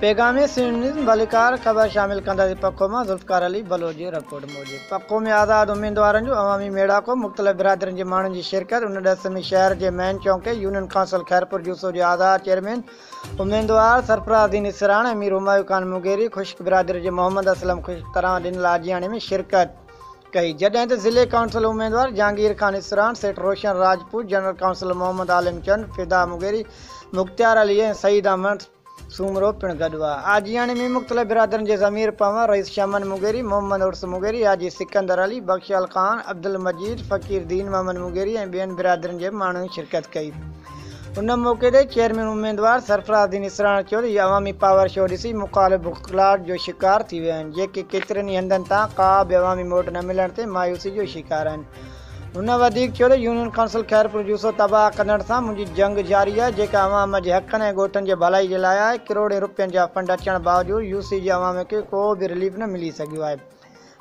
पैगाम सिंध मलिकार ख़बर शामिल कंदासीं पको में ज़ुल्फ़िकार अली बलोच जी रिपोर्ट मूजिब पको में आज़ाद उम्मीदवारनि जो अवामी मेड़ाको मुख़्तलिफ़ बिरादरियुनि जे माण्हुनि जी शिरकत। उन ॾस में शहर के मैन चौक यूनियन काउंसिल खैरपुर जूसो जे आज़ाद चेयरमैन उम्मीदवार सरफराज़दीन इसरान, अमीर हुमायूं खान मुगेरी, खुश्क बिरादरी के मोहम्मद असलम खुशतरा ॾिनल आजियाणे में शिरकत कई, जॾहिं त ज़िले काउंसिल उम्मीदवार जहांगीर खान इसरान, सेठ रोशन राजपूत, जनरल काउंसिल मोहम्मद आलिम चंद, फिदा मुगेरी, मुख्तियार अली ऐं सईद अहमद सूमरो पिण गॾु हुआ। आजियाणे में मुख़्तलिफ़ बिरादरनि जे ज़मीर पंवर, रईस शमन मुगेरी, मोहम्मद उर्स मुगेरी, हाजी सिकंदर अली, बख्शल खान, अब्दुल मजीद, फ़कीर दीन मोहम्मद मुगेरी ऐं ॿियनि बिरादरनि जे माण्हुनि शिरकत कई। उन मौक़े ते चेयरमैन उम्मीदवार सरफराज़दीन इसरान चयो त इहा अवामी पावर शो ॾिसी मुख़ालिफ़ बुखलाट जो शिकार थी विया आहिनि, जेके केतिरनि ई हंधनि तां का बि अवामी वोट न मिलण ते मायूसी जो शिकार आहिनि। उन वधीक चयो त यूनियन काउंसिल खैरपुर जूसो तबाह करण सां मुंहिंजी जंग जारी आहे, जेका अवाम जे हक़नि ऐं ॻोठनि जे भलाई जे लाइ आहे। किरोड़े रुपयनि जा फंड अचण बावजूदि यूसी जे अवाम खे को बि रिलीफ न मिली सघियो आहे,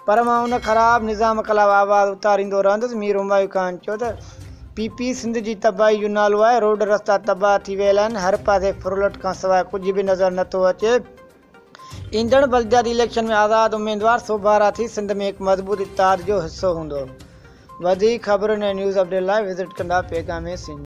पर मां उन ख़राब निज़ाम ख़िलाफ़ आवाज़ उतारींदो रहंदुसि। मीर हुमायूं खान चयो त पीपी सिंध जी तबाही जो नालो आहे। रोड रस्ता तबाह थी वियल आहिनि, हर पासे फुरलट खां सवाइ कुझु बि नज़र नथो अचे। ईंदड़ बल्दियाती इलेक्शन में आज़ाद उम्मीदवार सोभारा थी सिंध में हिकु मज़बूत इत्तेहाद जो हिसो हूंदो। वधीक ख़बरुनि ऐं न्यूज़ अपडेट लाइ विज़िट कंदा पैगाम सिंध।